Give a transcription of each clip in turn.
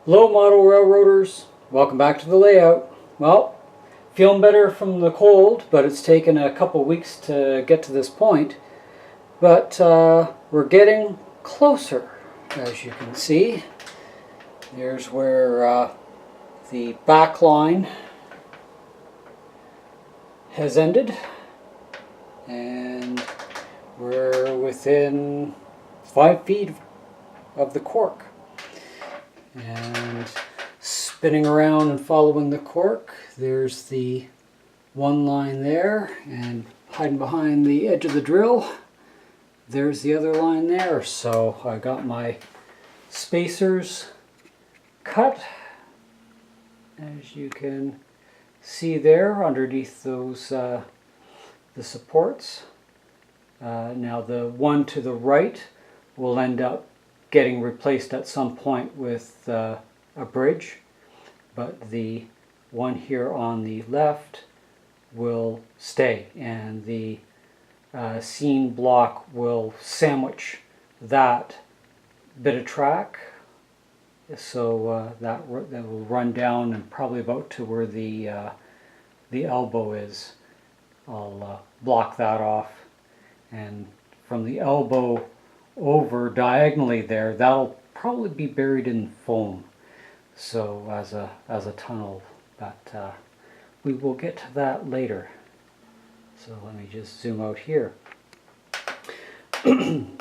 Hello model railroaders, welcome back to the layout. Well, feeling better from the cold, but it's taken a couple weeks to get to this point. But we're getting closer, as you can see. There's where the back line has ended, and we're within 5 feet of the cork. And spinning around and following the cork, there's the one line there, and hiding behind the edge of the drill, there's the other line there. So I got my spacers cut, as you can see there, underneath those the supports. Now the one to the right will end up getting replaced at some point with a bridge, but the one here on the left will stay, and the seam block will sandwich that bit of track, so that will run down and probably about to where the elbow is. I'll block that off, and from the elbow over diagonally there, that'll probably be buried in foam, so as a tunnel, but we will get to that later. So let me just zoom out here. I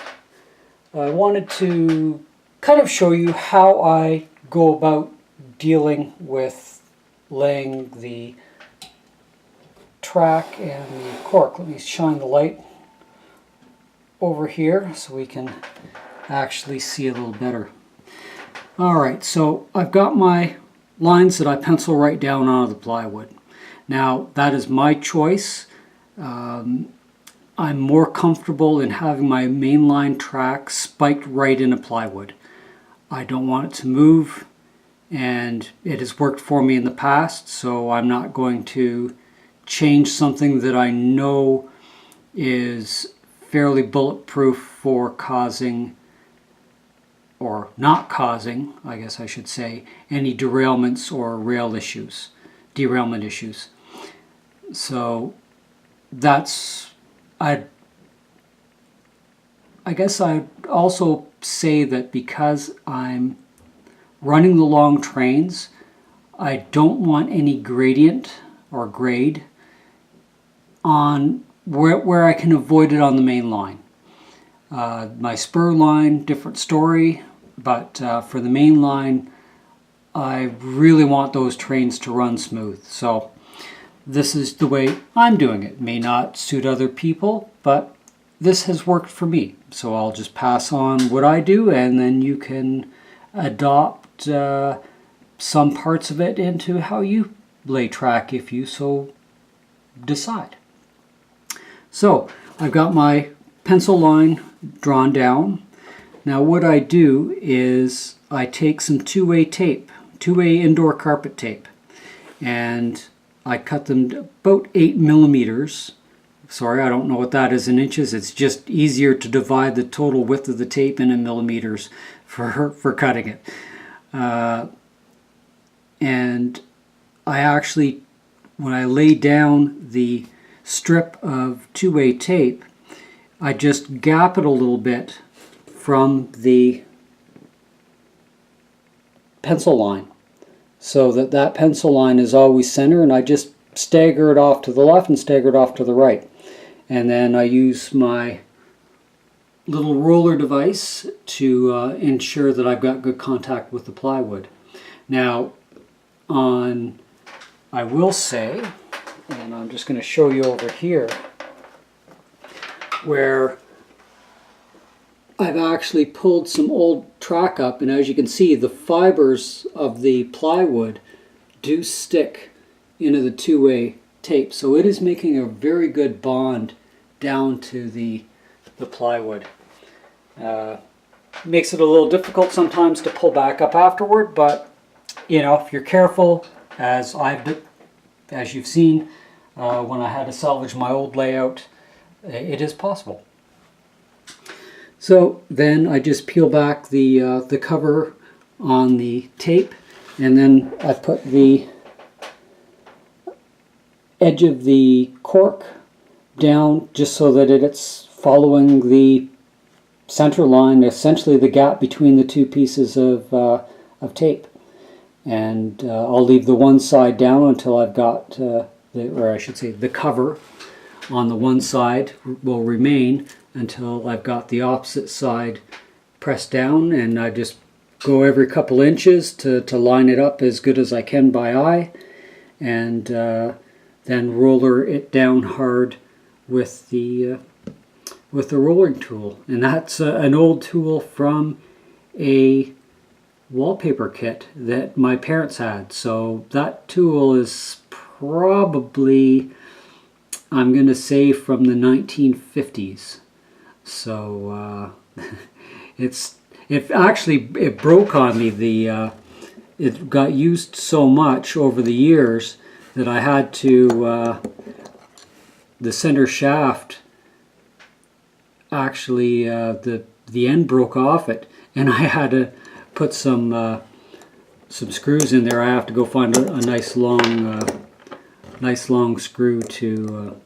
wanted to kind of show you how I go about dealing with laying the track and the cork. Let me shine the light over here so we can actually see a little better. Alright, so I've got my lines that I pencil right down onto the plywood. Now that is my choice. I'm more comfortable in having my mainline track spiked right into plywood. I don't want it to move, and it has worked for me in the past, so I'm not going to change something that I know is fairly bulletproof for causing, or not causing, I guess I should say, any derailments or derailment issues. So that's, I guess I'd also say that because I'm running the long trains, I don't want any gradient or grade on where I can avoid it on the main line. My spur line, different story, but for the main line, I really want those trains to run smooth. So this is the way I'm doing it. It may not suit other people, but this has worked for me. So I'll just pass on what I do, and then you can adopt some parts of it into how you lay track if you so decide. So I've got my pencil line drawn down. Now what I do is I take some 2A tape, 2A indoor carpet tape, and I cut them about 8 millimeters. Sorry, I don't know what that is in inches. It's just easier to divide the total width of the tape into millimeters for cutting it. And I actually, when I lay down the strip of 2A tape, I just gap it a little bit from the pencil line, so that pencil line is always center, and I just stagger it off to the left and stagger it off to the right. And then I use my little roller device to ensure that I've got good contact with the plywood. Now, I will say, and I'm just going to show you over here, where I've actually pulled some old track up, and as you can see, the fibers of the plywood do stick into the 2A tape, so it is making a very good bond down to the plywood. Makes it a little difficult sometimes to pull back up afterward, but you know, if you're careful, as you've seen when I had to salvage my old layout, it is possible. So then I just peel back the cover on the tape, and then I put the edge of the cork down just so that it's following the center line, essentially the gap between the two pieces of tape. And I'll leave the one side down until I've got, or I should say the cover on the one side will remain until I've got the opposite side pressed down, and I just go every couple inches to line it up as good as I can by eye, and then roller it down hard with the rolling tool. And that's an old tool from a wallpaper kit that my parents had. So that tool is probably, I'm going to say, from the 1950s. So it broke on me. It got used so much over the years that I had to, the center shaft, actually the end broke off it, and I had to put some screws in there. I have to go find a nice long screw to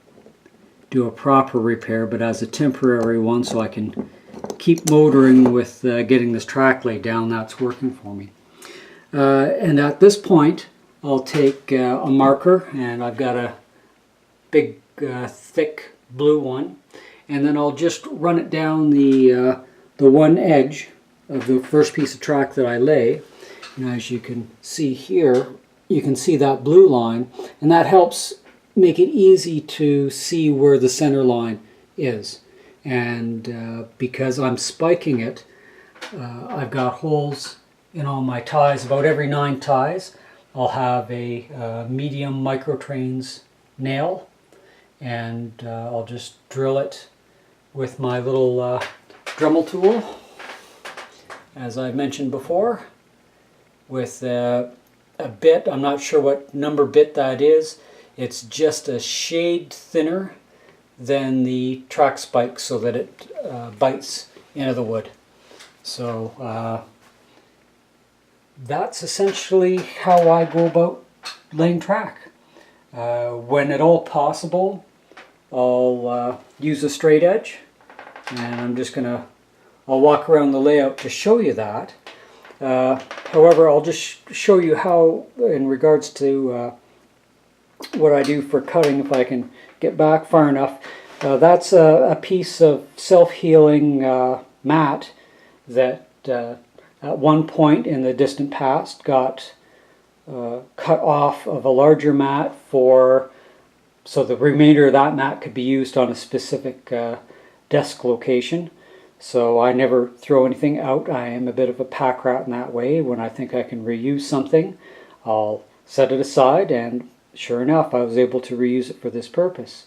do a proper repair, but as a temporary one, so I can keep motoring with getting this track laid down. That's working for me. And at this point, I'll take a marker, and I've got a big thick blue one, and then I'll just run it down the one edge of the first piece of track that I lay. And as you can see here, you can see that blue line, and that helps make it easy to see where the center line is. And because I'm spiking it, I've got holes in all my ties. About every 9 ties, I'll have a medium microtrains nail, and I'll just drill it with my little Dremel tool, as I mentioned before, with a bit. I'm not sure what number bit that is. It's just a shade thinner than the track spike, so that it bites into the wood. So that's essentially how I go about laying track. When at all possible, I'll use a straight edge, and I'll walk around the layout to show you that. However, I'll just show you how, in regards to what I do for cutting, if I can get back far enough. That's a piece of self-healing mat that at one point in the distant past got cut off of a larger mat so the remainder of that mat could be used on a specific desk location. So I never throw anything out. I am a bit of a pack rat in that way. When I think I can reuse something, I'll set it aside, and sure enough, I was able to reuse it for this purpose.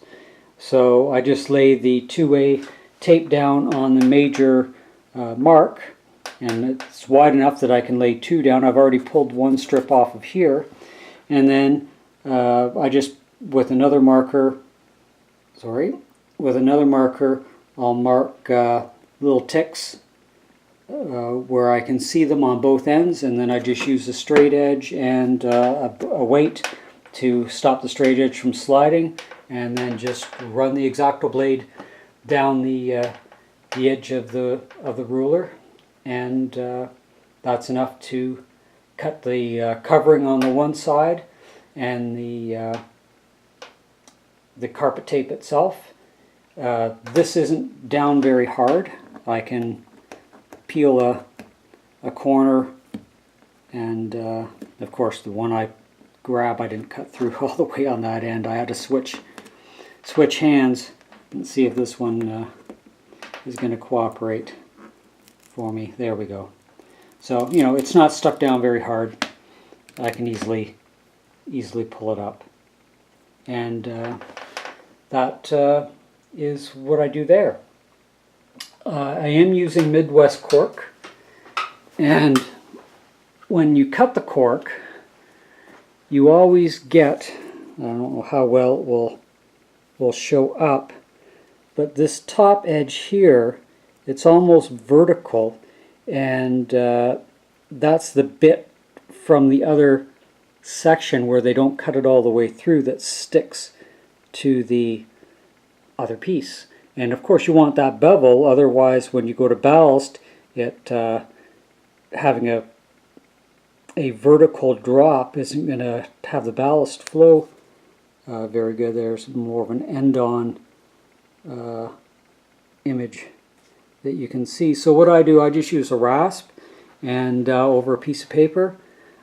So I just lay the 2A tape down on the major mark, and it's wide enough that I can lay 2 down. I've already pulled one strip off of here, and then I just, with another marker, I'll mark little ticks where I can see them on both ends, and then I just use a straight edge and a weight to stop the straight edge from sliding, and then just run the X-Acto blade down the edge of the ruler, and that's enough to cut the covering on the one side and the carpet tape itself. This isn't down very hard. I can peel a corner, and of course the one I grab, I didn't cut through all the way on that end. I had to switch hands and see if this one is going to cooperate for me. There we go. So, you know, it's not stuck down very hard. I can easily pull it up, and that is what I do there. I am using Midwest cork, and when you cut the cork, you always get, I don't know how well it will show up, but this top edge here, it's almost vertical, and that's the bit from the other section where they don't cut it all the way through that sticks to the other piece. And of course you want that bevel, otherwise when you go to ballast, it having a vertical drop isn't going to have the ballast flow very good. There's more of an end-on image that you can see. So what I do, I just use a rasp, and over a piece of paper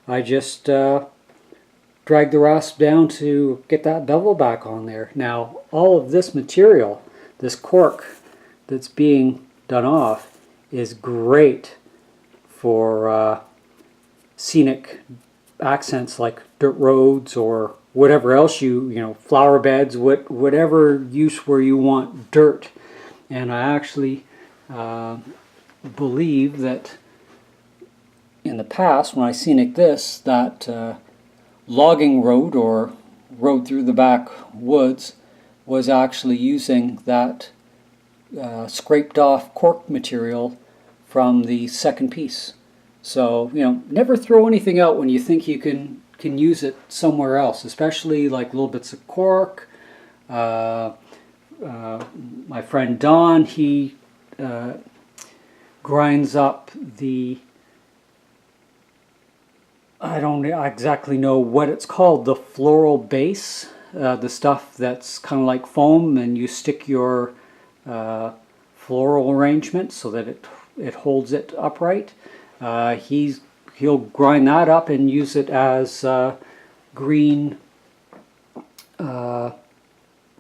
I just drag the rasp down to get that bevel back on there. Now all of this material, this cork that's being done off, is great for scenic accents like dirt roads or whatever else you know, flower beds, whatever use where you want dirt. And I actually believe that in the past, when I scenic this, that logging road or road through the back woods was actually using that scraped off cork material from the second piece. So, you know, never throw anything out when you think you can use it somewhere else, especially like little bits of cork. My friend Don, he grinds up the, I don't exactly know what it's called, the floral base, the stuff that's kind of like foam, and you stick your floral arrangement so that it holds it upright. He'll grind that up and use it as green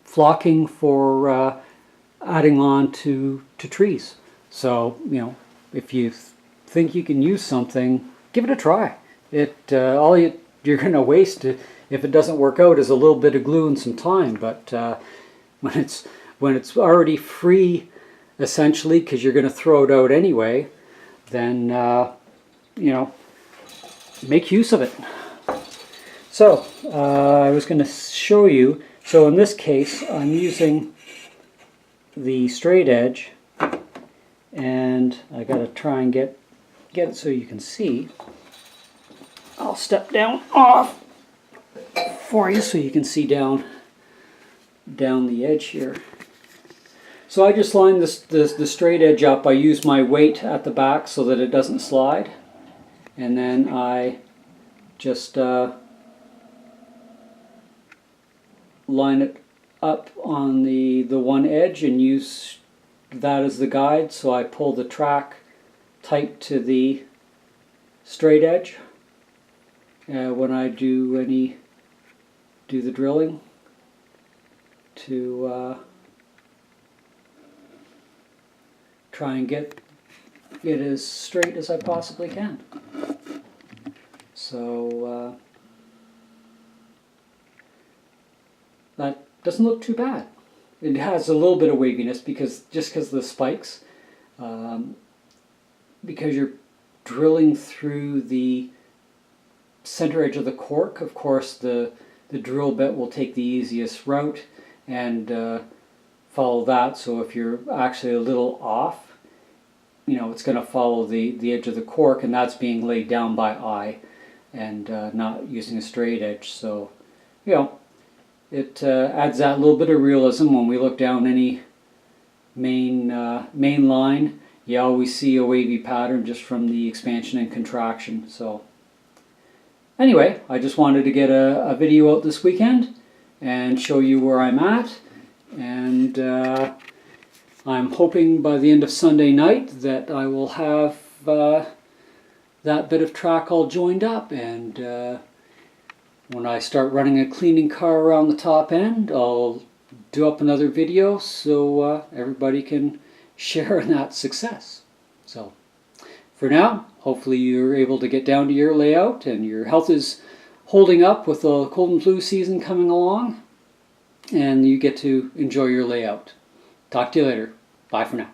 flocking for adding on to trees. So, you know, if you think you can use something, give it a try. All you're going to waste if it doesn't work out is a little bit of glue and some time. But when it's already free, essentially, because you're going to throw it out anyway, then you know, make use of it. So I was going to show you. So in this case, I'm using the straight edge, and I got to try and get it so you can see. I'll step down off for you so you can see down the edge here. So I just line the straight edge up. I use my weight at the back so that it doesn't slide, and then I just line it up on the one edge and use that as the guide. So I pull the track tight to the straight edge when I do the drilling to try and get it as straight as I possibly can. So that doesn't look too bad. It has a little bit of waviness because of the spikes, because you're drilling through the center edge of the cork. Of course, the drill bit will take the easiest route and follow that. So if you're actually a little off, you know, it's going to follow the edge of the cork, and that's being laid down by eye and not using a straight edge. So, you know, it adds that little bit of realism. When we look down any main line, you always see a wavy pattern just from the expansion and contraction. So anyway, I just wanted to get a video out this weekend and show you where I'm at, and I'm hoping by the end of Sunday night that I will have that bit of track all joined up, and when I start running a cleaning car around the top end, I'll do up another video so everybody can share in that success. So for now, hopefully you're able to get down to your layout and your health is holding up with the cold and flu season coming along, and you get to enjoy your layout. Talk to you later. Bye for now.